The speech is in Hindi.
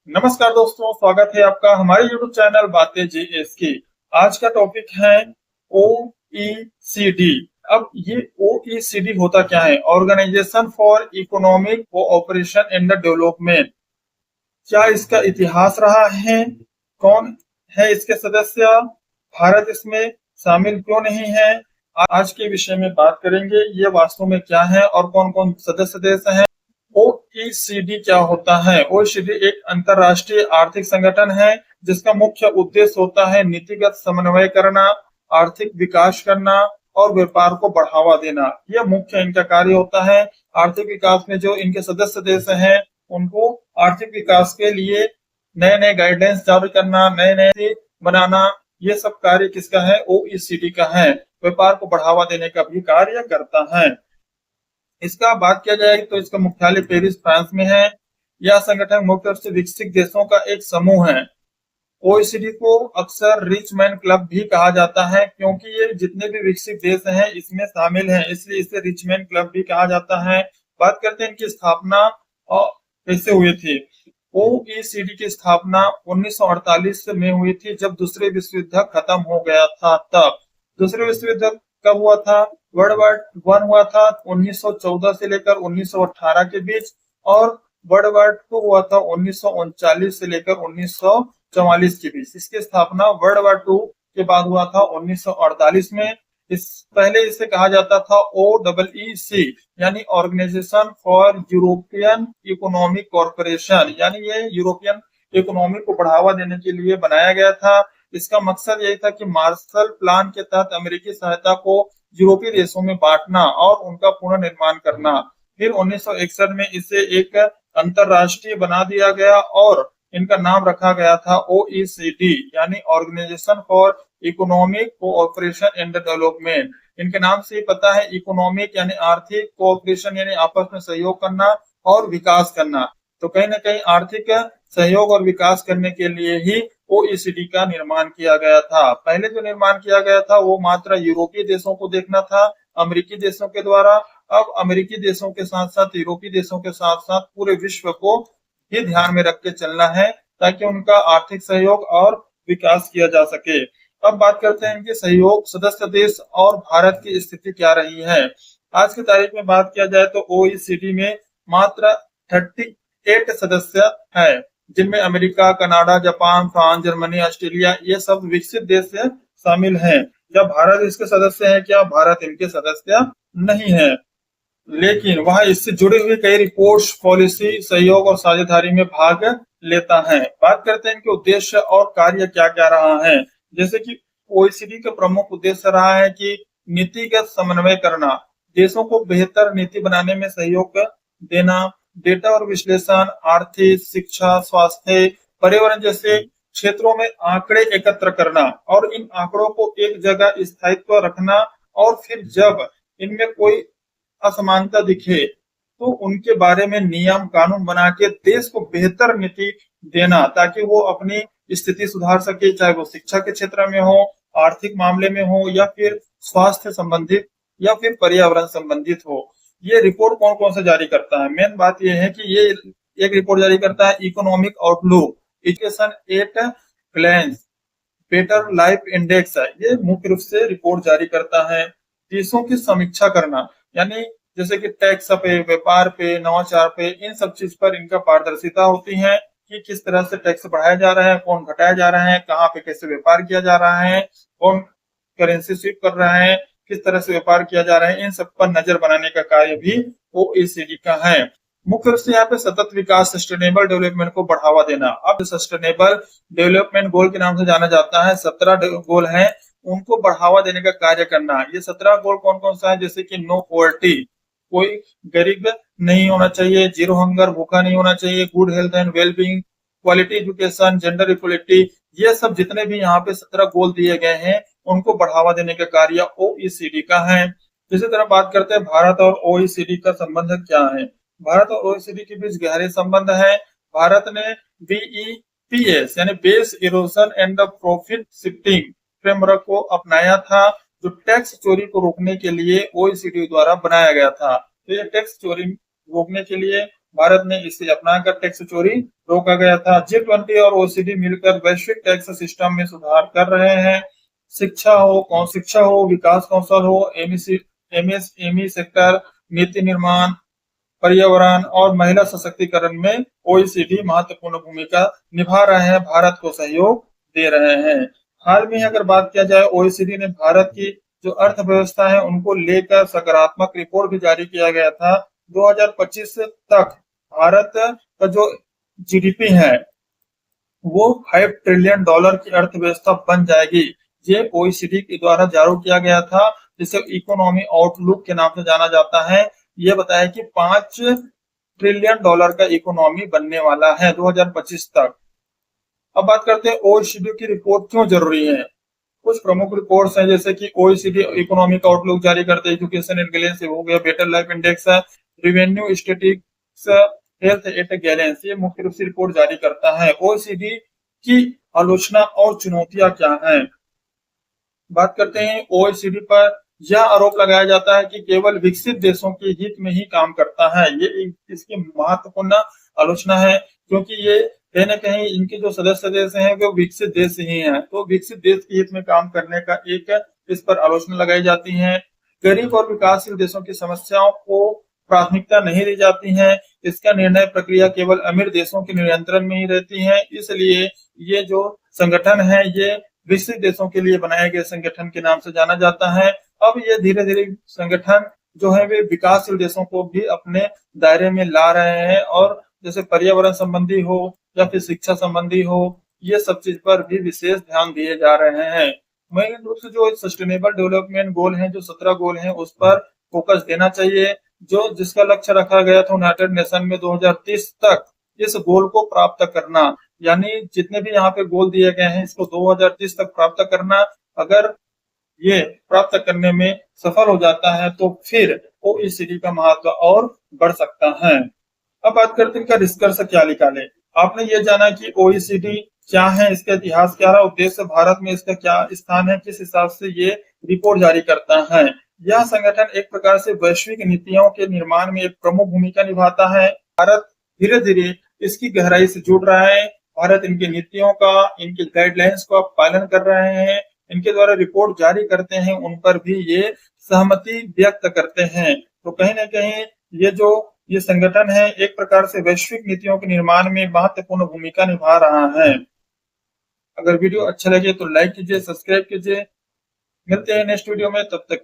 नमस्कार दोस्तों, स्वागत है आपका हमारे YouTube चैनल बातें जीएस की। आज का टॉपिक है ओईसीडी। अब ये ओईसीडी होता क्या है? Organisation for Economic Cooperation and Development. क्या इसका इतिहास रहा है? कौन है इसके सदस्य? भारत इसमें शामिल क्यों नहीं है? आज के विषय में बात करेंगे। ये वास्तव में क्या है और कौन कौन सदस्य देश हैं। ओईसीडी क्या होता है? ओईसीडी एक अंतरराष्ट्रीय आर्थिक संगठन है जिसका मुख्य उद्देश्य होता है नीतिगत समन्वय करना, आर्थिक विकास करना और व्यापार को बढ़ावा देना। यह मुख्य इनका कार्य होता है। आर्थिक विकास में जो इनके सदस्य देश हैं उनको आर्थिक विकास के लिए नए नए गाइडलाइंस जारी करना, नए नए बनाना, ये सब कार्य किसका है? ओईसीडी का है। व्यापार को बढ़ावा देने का भी कार्य करता है। इसका बात किया जाए तो इसका मुख्यालय पेरिस फ्रांस में है। यह संगठन मुख्य रूप से विकसित देशों का एक समूह है। ओईसीडी को अक्सर रिच मैन क्लब भी कहा जाता है क्योंकि ये जितने भी विकसित देश हैं इसमें शामिल हैं, इसलिए इसे रिच मैन क्लब भी कहा जाता है। बात करते हैं इनकी स्थापना और कैसे हुई थी। ओईसीडी की स्थापना 1948 में हुई थी, जब दूसरे विश्व युद्ध खत्म हो गया था। तब दूसरे विश्व युद्ध कब हुआ था? वर्ल्ड वार वन हुआ था 1914 से लेकर 1918 के बीच, और वर्ल्ड वार टू हुआ था 1939 से लेकर 1944 के बीच। इसकी स्थापना वर्ल्ड वार टू के बाद हुआ था 1948 में। इस पहले इसे कहा जाता था OEC, यानी Organisation for European Economic Corporation, यानी ये यूरोपियन इकोनॉमी को बढ़ावा देने के लिए बनाया गया था। इसका मकसद यही था कि मार्शल प्लान के तहत अमेरिकी सहायता को यूरोपीय देशों में बांटना और उनका पुनर्निर्माण करना। फिर 1961 में इसे एक अंतरराष्ट्रीय बना दिया गया और इनका नाम रखा गया था ओईसीडी, यानी Organisation for Economic Cooperation and Development. इनके नाम से पता है, इकोनॉमिक यानी आर्थिक, कोऑपरेशन यानी आपस में सहयोग करना, और विकास करना। तो कहीं ना कहीं आर्थिक सहयोग और विकास करने के लिए ही ओईसीडी का निर्माण किया गया था। पहले जो निर्माण किया गया था वो मात्र यूरोपीय देशों को देखना था, अमेरिकी देशों के द्वारा। अब अमेरिकी देशों के साथ साथ यूरोपीय देशों के साथ साथ पूरे विश्व को ही ध्यान में रख के चलना है ताकि उनका आर्थिक सहयोग और विकास किया जा सके। अब बात करते हैं इनके सहयोग सदस्य देश और भारत की स्थिति क्या रही है। आज की तारीख में बात किया जाए तो ओईसीडी में मात्र 38 सदस्य है, जिनमें America, Canada, Japan, France, Germany, Australia, ये सब विकसित देश शामिल हैं। क्या भारत इसके सदस्य है? क्या भारत इनके सदस्य नहीं है, लेकिन वह इससे जुड़े हुए कई रिपोर्ट्स, पॉलिसी, सहयोग और साझेदारी में भाग लेता है। बात करते हैं इनके उद्देश्य और कार्य क्या क्या रहा है। जैसे कि ओईसीडी का प्रमुख उद्देश्य रहा है कि नीतिगत समन्वय करना, देशों को बेहतर नीति बनाने में सहयोग देना, डेटा और विश्लेषण, आर्थिक, शिक्षा, स्वास्थ्य, पर्यावरण जैसे क्षेत्रों में आंकड़े एकत्र करना और इन आंकड़ों को एक जगह स्थायित्व रखना, और फिर जब इनमें कोई असमानता दिखे तो उनके बारे में नियम कानून बना के देश को बेहतर नीति देना ताकि वो अपनी स्थिति सुधार सके, चाहे वो शिक्षा के क्षेत्र में हो, आर्थिक मामले में हो, या फिर स्वास्थ्य संबंधित, या फिर पर्यावरण संबंधित हो। ये रिपोर्ट कौन कौन सा जारी करता है? मेन बात यह है कि ये एक रिपोर्ट जारी करता है Economic Outlook, Education at Glance, Better Life Index है, ये मुख्य रूप से रिपोर्ट जारी करता है। देशों की समीक्षा करना, यानी जैसे कि टैक्स पे, व्यापार पे, नवाचार पे, इन सब चीज पर इनका पारदर्शिता होती है कि किस तरह से टैक्स बढ़ाया जा रहा है, कौन घटाया जा रहा है, कहाँ पे कैसे व्यापार किया जा रहा है, कौन करेंसी स्वीप कर रहा है, किस तरह से व्यापार किया जा रहा है, इन सब पर नजर बनाने का कार्य भी ओईसीडी का है। मुख्य रूप से यहाँ पे सतत विकास, सस्टेनेबल डेवलपमेंट को बढ़ावा देना। अब सस्टेनेबल डेवलपमेंट गोल के नाम से जाना जाता है, 17 गोल हैं, उनको बढ़ावा देने का कार्य करना। ये 17 गोल कौन कौन सा है? जैसे कि नो पॉवर्टी, कोई गरीब नहीं होना चाहिए, जीरो हंगर, भूखा नहीं होना चाहिए, good health and wellbeing, quality education, gender equality, ये सब जितने भी यहाँ पे 17 गोल दिए गए हैं उनको बढ़ावा देने का कार्य ओईसीडी का है। इसी तरह बात करते हैं भारत और ओईसीडी का संबंध क्या है। भारत और ओईसीडी के बीच गहरे संबंध है। भारत ने बीईपीएस यानी base erosion and profit shifting framework को अपनाया था, जो टैक्स चोरी को रोकने के लिए ओईसीडी द्वारा बनाया गया था। तो ये टैक्स चोरी रोकने के लिए भारत ने इसे अपनाकर टैक्स चोरी रोका गया था। G20 और OECD मिलकर वैश्विक टैक्स सिस्टम में सुधार कर रहे हैं। शिक्षा हो, विकास कौशल हो, एमएसएमई सेक्टर, नीति निर्माण, पर्यावरण और महिला सशक्तिकरण में ओईसीडी महत्वपूर्ण भूमिका निभा रहे हैं, भारत को सहयोग दे रहे हैं। हाल में अगर बात किया जाए, ओईसीडी ने भारत की जो अर्थव्यवस्था है उनको लेकर सकारात्मक रिपोर्ट भी जारी किया गया था। 2025 तक भारत का जो जीडीपी है वो $5 ट्रिलियन की अर्थव्यवस्था बन जाएगी। ये ओईसीडी के द्वारा जारी किया गया था, जिसे इकोनॉमी आउटलुक के नाम से जाना जाता है। ये बताया कि $5 ट्रिलियन का इकोनॉमी बनने वाला है 2025 तक। अब बात करते हैं ओईसीडी की रिपोर्ट क्यों जरूरी है। कुछ प्रमुख रिपोर्ट्स हैं, जैसे कि ओईसीडी इकोनॉमिक आउटलुक जारी करते हैं, एजुकेशन एंड गैलेंस हो गया, Better Life Index, Revenue Statistics, Health at Glance, ये मुख्य रूप से रिपोर्ट जारी करता है। ओईसीडी की आलोचना और चुनौतियां क्या हैं। बात करते हैं ओईसीडी पर यह आरोप लगाया जाता है कि केवल विकसित देशों के हित में ही काम करता है। ये इसकी महत्वपूर्ण आलोचना है, क्योंकि ये कहीं न कहीं इनके जो सदस्य देश हैं वो विकसित देश ही हैं, तो विकसित देश के हित में काम करने का एक इस पर आलोचना लगाई जाती है। गरीब और विकासशील देशों की समस्याओं को प्राथमिकता नहीं दी जाती है। इसका निर्णय प्रक्रिया केवल अमीर देशों के नियंत्रण में ही रहती है, इसलिए ये जो संगठन है ये विकसित देशों के लिए बनाए गए संगठन के नाम से जाना जाता है। अब ये धीरे धीरे संगठन जो है वे विकासशील देशों को भी अपने दायरे में ला रहे हैं, और जैसे पर्यावरण संबंधी हो या फिर शिक्षा संबंधी हो, ये सब चीज पर भी विशेष ध्यान दिए जा रहे हैं। मेन रूप से जो सस्टेनेबल डेवलपमेंट गोल हैं, जो 17 गोल हैं, उस पर फोकस देना चाहिए, जो जिसका लक्ष्य रखा गया था यूनाइटेड नेशन में 2030 तक इस गोल को प्राप्त करना। यानी जितने भी यहाँ पे गोल दिए गए हैं इसको 2030 तक प्राप्त करना। अगर ये प्राप्त करने में सफल हो जाता है तो फिर ओईसीडी का महत्व और बढ़ सकता है। अब बात करते हैं इनका निष्कर्ष क्या निकाले। आपने ये जाना कि ओईसीडी क्या है, इसका इतिहास क्या रहा, उद्देश्य, भारत में इसका क्या स्थान है, किस हिसाब से ये रिपोर्ट जारी करता है। यह संगठन एक प्रकार से वैश्विक नीतियों के निर्माण में एक प्रमुख भूमिका निभाता है। भारत धीरे धीरे इसकी गहराई से जुड़ रहा है। भारत इनकी नीतियों का, इनकी गाइडलाइंस का पालन कर रहे हैं, इनके द्वारा रिपोर्ट जारी करते हैं, उन पर भी ये सहमति व्यक्त करते हैं। तो कहीं ना कहीं ये संगठन है एक प्रकार से वैश्विक नीतियों के निर्माण में महत्वपूर्ण भूमिका निभा रहा है। अगर वीडियो अच्छा लगे तो लाइक कीजिए, सब्सक्राइब कीजिए। मिलते हैं नेक्स्ट वीडियो में, तब तक